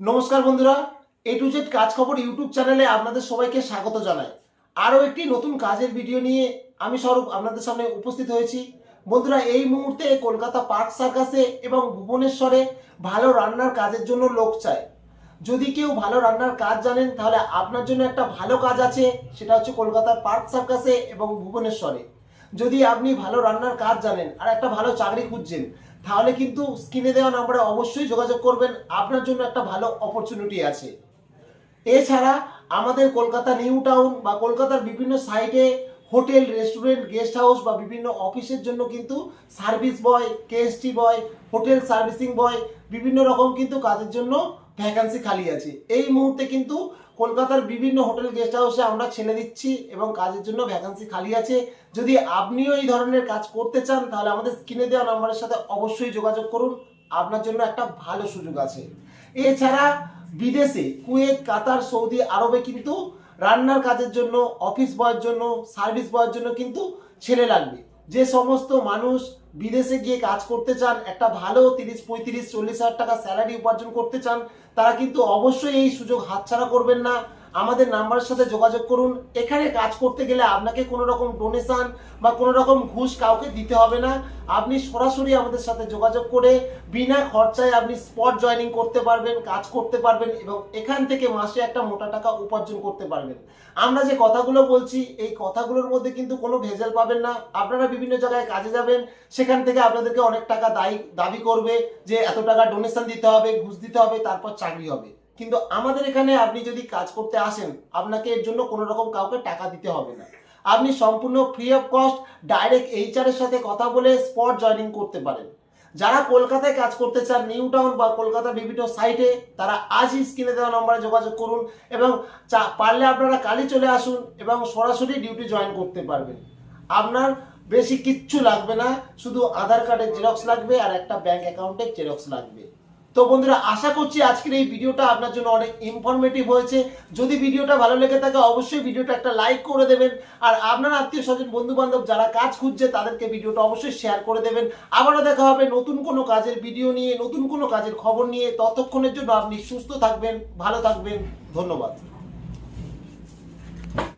নমস্কার বন্ধুরা, এ to Z কাজ খবর ইউটিউব চ্যানেলে আপনাদের সবাইকে স্বাগত জানাই। আরও একটি নতুন কাজের ভিডিও নিয়ে আমি স্বরূপ আপনাদের সামনে উপস্থিত হয়েছি। বন্ধুরা, এই মুহূর্তে কলকাতা পার্ক সার্কাসে এবং ভুবনেশ্বরে ভালো রান্নার কাজের জন্য লোক চায়। যদি কেউ ভালো রান্নার কাজ জানেন তাহলে আপনার জন্য একটা ভালো কাজ আছে, সেটা হচ্ছে কলকাতার পার্ক সার্কাসে এবং ভুবনেশ্বরে। যদি আপনি ভালো রান্নার কাজ জানেন আর একটা ভালো চাকরি খুঁজছেন, তাহলে কিন্তু স্ক্রিনে দেওয়া নম্বরে অবশ্যই যোগাযোগ করবেন, আপনার জন্য একটা ভালো অপরচুনিটি আছে। এছাড়া আমাদের কলকাতা নিউ টাউন বা কলকাতার বিভিন্ন সাইটে হোটেল, রেস্টুরেন্ট, গেস্ট হাউস বা বিভিন্ন অফিসের জন্য কিন্তু সার্ভিস বয়, কেএসটি বয়, হোটেল সার্ভিসিং বয়, বিভিন্ন রকম কিন্তু কাজের জন্য ভ্যাকান্সি খালি আছে। এই মুহূর্তে কিন্তু কলকাতার বিভিন্ন হোটেল, গেস্ট হাউসে আমরা ছেড়ে দিচ্ছি এবং কাজের জন্য ভ্যাকান্সি খালি আছে। যদি আপনিও এই ধরনের কাজ করতে চান তাহলে আমাদের স্ক্রিনে দেওয়া নম্বরের সাথে অবশ্যই যোগাযোগ করুন, আপনার জন্য একটা ভালো সুযোগ আছে। এছাড়া বিদেশে কুয়েত, কাতার, সৌদি আরবে কিন্তু রান্নার কাজের জন্য, অফিস বয়ের জন্য, সার্ভিস বয়ের জন্য কিন্তু ছেলে লাগবে। যে সমস্ত মানুষ বিদেশে গিয়ে কাজ করতে চান, একটা ভালো 30, 35, 40 হাজার টাকা স্যালারি উপার্জন করতে চান, তারা কিন্তু অবশ্যই এই সুযোগ হাতছাড়া করবেন না। আমাদের নাম্বারের সাথে যোগাযোগ করুন। এখানে কাজ করতে গেলে আপনাকে কোনো রকম ডোনেশন বা কোনো রকম ঘুষ কাউকে দিতে হবে না। আপনি সরাসরি আমাদের সাথে যোগাযোগ করে বিনা খরচায় আপনি স্পট জয়েনিং করতে পারবেন, কাজ করতে পারবেন এবং এখান থেকে মাসে একটা মোটা টাকা উপার্জন করতে পারবেন। আমরা যে কথাগুলো বলছি, এই কথাগুলোর মধ্যে কিন্তু কোনো ভেজাল পাবেন না। আপনারা বিভিন্ন জায়গায় কাজে যাবেন, সেখান থেকে আপনাদেরকে অনেক টাকা দাবি করবে যে এত টাকা ডোনেশন দিতে হবে, ঘুষ দিতে হবে, তারপর চাকরি হবে। কিন্তু আমাদের এখানে আপনি যদি কাজ করতে আসেন, আপনাকে এর জন্য কোনো রকম কাউকে টাকা দিতে হবে না। আপনি সম্পূর্ণ free of cost direct HR এর সাথে কথা বলে স্পট জয়েনিং করতে পারেন। যারা কলকাতায় কাজ করতে চান, নিউ টাউন বা কলকাতার বিভিন্ন সাইটে, তারা আজই স্ক্রিনে দেওয়া নম্বরে যোগাযোগ করুন এবং পারলে আপনারা কালই চলে আসুন এবং সরাসরি ডিউটি জয়েন করতে পারবেন। আপনার বেশি কিচ্ছু লাগবে না, শুধু আধার কার্ডের জেরক্স লাগবে আর একটা ব্যাংক অ্যাকাউন্টের জেরক্স লাগবে। তো বন্ধুরা, আশা করছি আজকের এই ভিডিওটা আপনার জন্য অনেক ইনফরমেটিভ হয়েছে। যদি ভিডিওটা ভালো লেগে থাকে অবশ্যই ভিডিওটা একটা লাইক করে দেবেন আর আপনার আত্মীয় স্বজন, বন্ধু বান্ধব যারা কাজ খুঁজছে তাদেরকে ভিডিওটা অবশ্যই শেয়ার করে দেবেন। আবারও দেখা হবে নতুন কোনো কাজের ভিডিও নিয়ে, নতুন কোনো কাজের খবর নিয়ে। ততক্ষণের জন্য আপনি সুস্থ থাকবেন, ভালো থাকবেন। ধন্যবাদ।